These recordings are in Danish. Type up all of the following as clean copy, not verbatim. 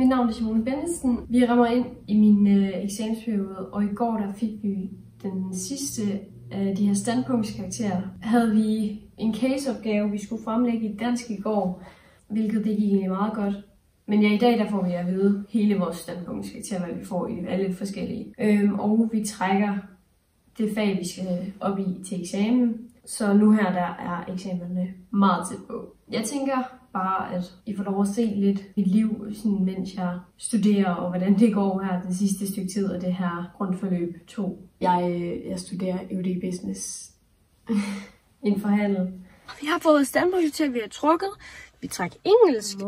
Mit navn er Simone Bennetsen. Vi rammer ind i min eksamensperiode, og i går der fik vi den sidste af de her standpunktskarakterer. Havde vi en caseopgave, vi skulle fremlægge i dansk i går, hvilket det gik egentlig meget godt. Men ja, i dag der får vi at vide hele vores standpunktskarakterer, hvad vi får i alle forskellige. Og vi trækker det fag, vi skal op i til eksamen. Så nu her der er eksamenerne meget tæt på. Jeg tænker bare, at I får lov at se lidt mit liv, sådan, mens jeg studerer, og hvordan det går her det sidste stykke tid af det her grundforløb 2. Jeg studerer UD Business inden for handel. Vi har fået standpunktskarakterer, vi har trukket. Vi trækker engelsk.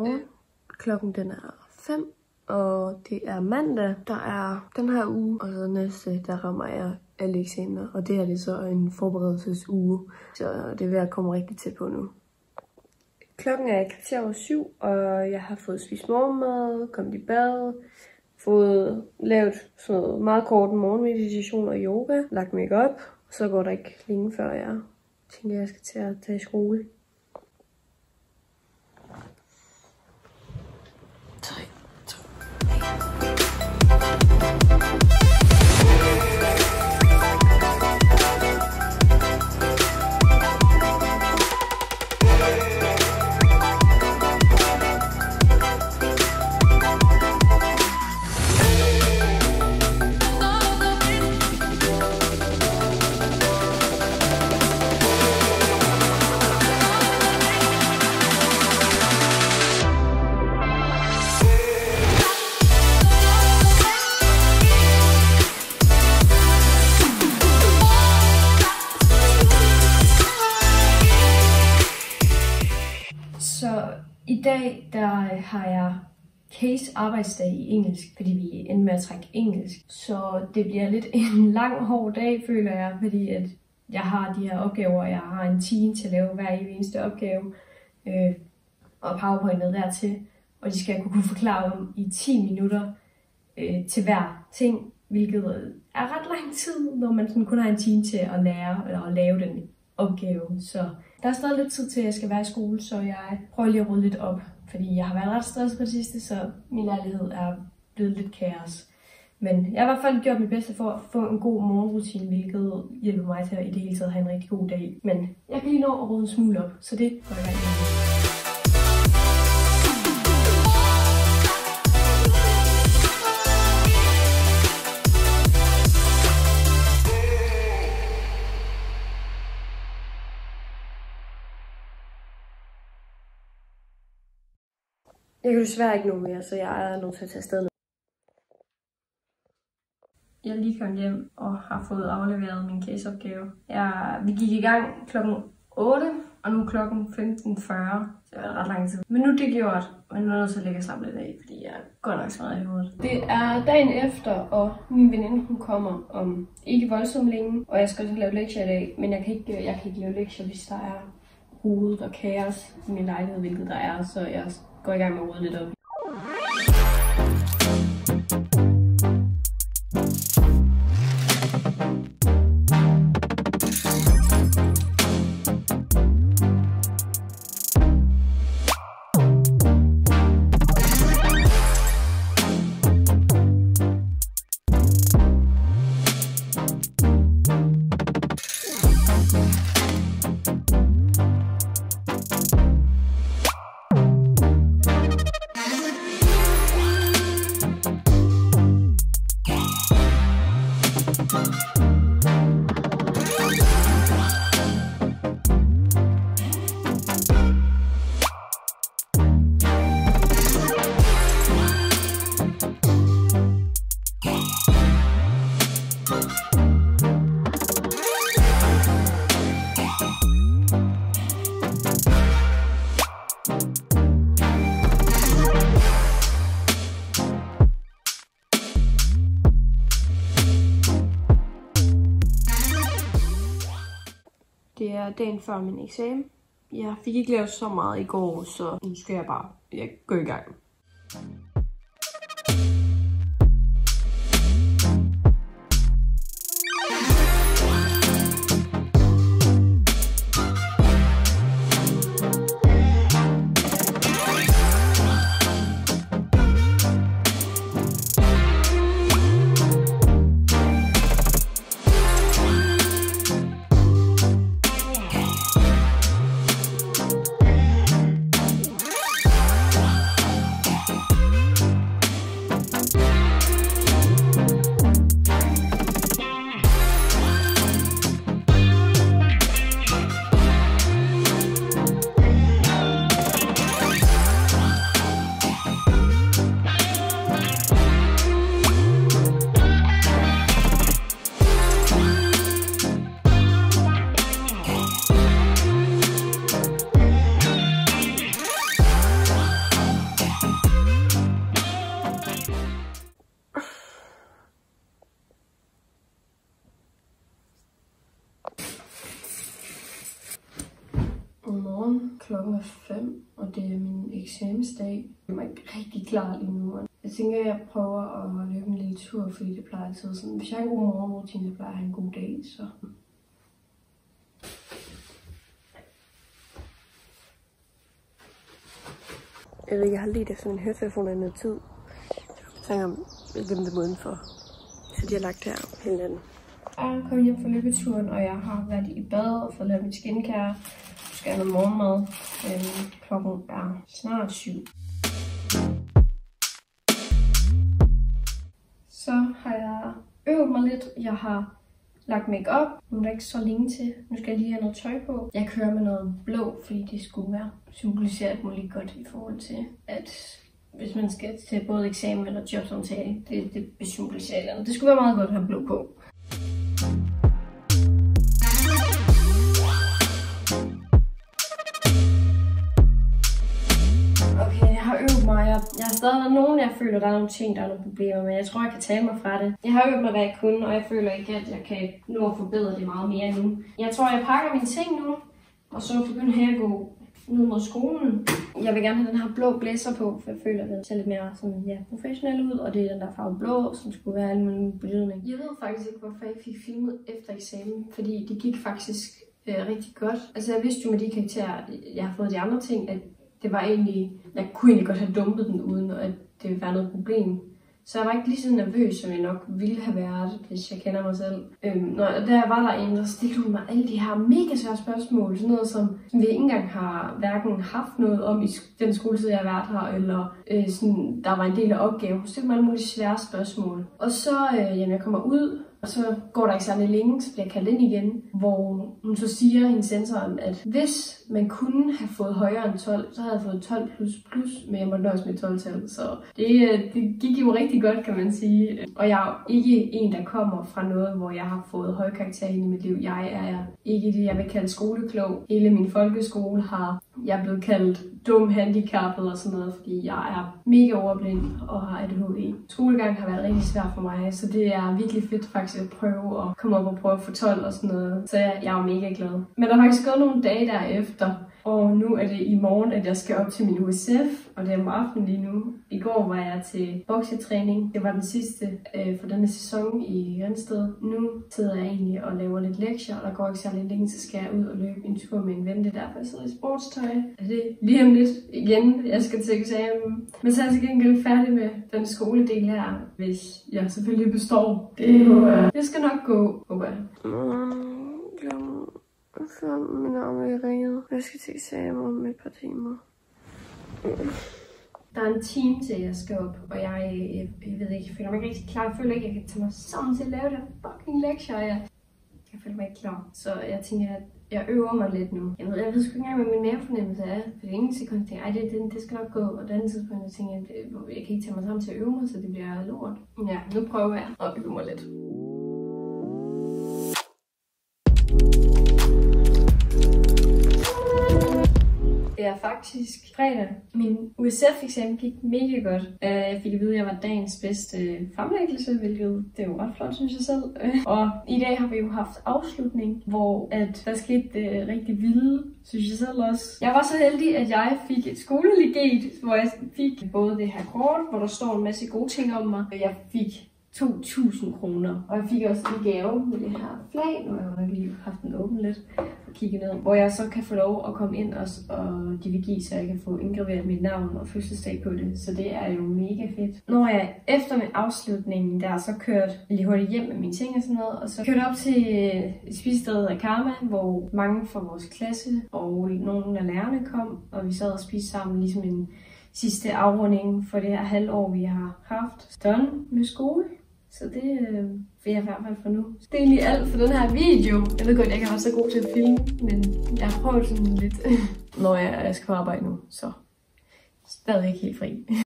Klokken den er 5, og det er mandag, der er den her uge, og så næste, der rammer jeg alle eksamener, og det her det er så en forberedelsesuge, så det er ved at komme rigtig tæt på nu. Klokken er 7:15, og jeg har fået spist morgenmad, kommet i bad, fået lavet sådan noget meget kort morgenmeditation og yoga, lagt make-up, og så går der ikke længe før jeg tænker, jeg skal til at tage i skole. 3, 2, 1. Så i dag der har jeg case arbejdsdag i engelsk, fordi vi endte med at trække engelsk. Så det bliver lidt en lang, hård dag, føler jeg, fordi at jeg har de her opgaver, og jeg har en team til at lave hver eneste opgave, og PowerPointet dertil. Og de skal kunne forklare dem i 10 minutter til hver ting, hvilket er ret lang tid, når man sådan kun har en team til at lære eller at lave den opgave. Så der er stadig lidt tid til, at jeg skal være i skole, så jeg prøver lige at rydde lidt op, fordi jeg har været ret stresset på det sidste, så min lejlighed er blevet lidt kaos. Men jeg har i hvert fald gjort mit bedste for at få en god morgenrutine, hvilket hjælper mig til at i det hele taget have en rigtig god dag. Men jeg kan lige nå at rydde en smule op, så det går jeg i gang med. Jeg kan desværre ikke nå mere, så jeg er nødt til at tage afsted nu. Jeg er lige kommet hjem og har fået afleveret min caseopgave. Vi gik i gang klokken 8, og nu er klokken 15:40. Så det var ret lang tid. Men nu er det gjort, og nu er jeg nødt til at lægge og slappe lidt af, fordi jeg går nok så meget i hovedet. Det er dagen efter, og min veninde hun kommer om ikke voldsomt længe, og jeg skal også lave lektier i dag, men jeg kan ikke lave lektier, hvis der er rodet og kaos i min lejlighed, hvilket der er, så jeg går i gang med at rydde lidt op. Det er dagen før min eksamen. Jeg fik ikke lavet så meget i går, så nu skal jeg bare gå i gang. Klokken er 5, og det er min eksamensdag. Jeg er ikke rigtig klar lige nu. Jeg tænker, at jeg prøver at løbe en lille tur, fordi det plejer altid sådan. Hvis jeg har en god morgenrutine, så plejer jeg have en god dag, så... Jeg ved ikke, jeg har lidt efter min høretelefoner i noget tid. Jeg tænker, om jeg vil gemme dem udenfor. Så de har lagt her hele natten. Jeg er kommet hjem fra løbeturen, og jeg har været i bad og fået lavet min skincare. Jeg skal have noget morgenmad. Klokken er snart 7. Så har jeg øvet mig lidt. Jeg har lagt make-up. Nu er der ikke så længe til. Nu skal jeg lige have noget tøj på. Jeg kører med noget blå, fordi det skulle være symboliseret alt muligt godt i forhold til, at hvis man skal til både eksamen eller jobsamtale, det symboliserer eller andet. Det skulle være meget godt at have blå på. Okay, jeg har øvet mig. Jeg har stadig nogen, jeg føler, der er nogle ting, der er nogle problemer med. Jeg tror, jeg kan tale mig fra det. Jeg har øvet mig, hvad jeg kunne, og jeg føler ikke, at jeg kan nå at forbedre det meget mere nu. Jeg tror, jeg pakker mine ting nu, og så begynder jeg at gå ned mod skolen. Jeg vil gerne have den her blå blæser på, for jeg føler, at den ser lidt mere sådan, ja, professionel ud, og det er den der farve blå, som skulle være alle mulige belydning. Jeg ved faktisk ikke, hvorfor jeg ikke fik filmet efter eksamen, fordi det gik faktisk rigtig godt. Altså jeg vidste jo med de karakterer, jeg har fået de andre ting, at det var egentlig, jeg kunne egentlig godt have dumpet den, uden at det ville være noget problem. Så jeg var ikke lige så nervøs, som jeg nok ville have været, hvis jeg kender mig selv. Der var der en, der stillede mig alle de her mega svære spørgsmål. Sådan noget, som vi ikke engang har hverken haft noget om i den skoletid, jeg har været her, eller sådan, der var en del af opgaven. Hun stillede mig alle mulige svære spørgsmål. Og så, jeg kommer ud, og så går der ikke særlig længe, så bliver jeg kaldt ind igen, hvor hun så siger, hende sensoren, at hvis man kunne have fået højere end 12, så havde jeg fået 12 plus, men jeg måtte nøjes med 12-tal. Så det gik jo rigtig godt, kan man sige. Og jeg er ikke en, der kommer fra noget, hvor jeg har fået høje karakterer i mit liv. Jeg er ikke det, jeg vil kalde skoleklog. Hele min folkeskole har jeg blevet kaldt dum, handicappet og sådan noget, fordi jeg er mega overblind og har ADHD. Skolegang har været rigtig svært for mig, så det er virkelig fedt faktisk at prøve at komme op og prøve at få 12 og sådan noget. Så jeg er mega glad. Men der har faktisk gået nogle dage derefter, og nu er det i morgen, at jeg skal op til min USF, og det er om aftenen lige nu. I går var jeg til boksetræning. Det var den sidste for denne sæson i Grindsted. Nu sidder jeg egentlig og laver lidt lektier, og der går ikke særlig længe, så skal jeg ud og løbe en tur med en ven. Det er derfor, jeg sidder i sportstøj. Det er lige om lidt igen, jeg skal til eksamen. Men så er jeg til gengæld færdig med den skoledel her, hvis jeg selvfølgelig består. Det skal nok gå, håber jeg. Så min arm er ringet. Jeg skal til eksamen om et par timer. Der er en time til, jeg skal op, og jeg ved ikke, jeg føler mig ikke rigtig klar. Jeg føler ikke, jeg kan tage mig sammen til at lave det fucking lektier. Jeg føler mig ikke klar, så jeg tænker, at jeg øver mig lidt nu. Jeg ved sgu ikke engang, hvad min mavefornemmelse er. For det er ingen sekund, jeg tænker, det skal nok gå. Og den tidspunkt, jeg tænker, jeg kan ikke tage mig sammen til at øve mig, så det bliver lort. Ja, nu prøver jeg at øve mig lidt. Det er faktisk fredag. Min USF-eksamen gik mega godt. Jeg fik at vide, at jeg var dagens bedste fremlæggelse, hvilket det er jo ret flot, synes jeg selv. Og i dag har vi jo haft afslutning, hvor der skete rigtig vilde, synes jeg selv også. Jeg var så heldig, at jeg fik et skolelegat, hvor jeg fik både det her kort, hvor der står en masse gode ting om mig. Jeg fik 2.000 kroner. Og jeg fik også en gave med det her flag, nu har jeg lige haft den åben lidt og kigge ned, hvor jeg så kan få lov at komme ind også, og de vil give, så jeg kan få indgraveret mit navn og fødselsdag på det. Så det er jo mega fedt. Når jeg efter med afslutningen der, så kørte lige hurtigt hjem med mine ting og sådan noget, og så kørte op til et spisested af Karma, hvor mange fra vores klasse og nogle af lærerne kom, og vi sad og spiste sammen ligesom en sidste afrunding for det her halvår, vi har haft done med skole. Så det vil jeg i hvert fald for nu. Det er egentlig alt for den her video. Jeg ved godt, jeg ikke har været så god til at filme, men jeg har prøvet sådan lidt, når jeg skal på arbejde nu, så stadig ikke helt fri.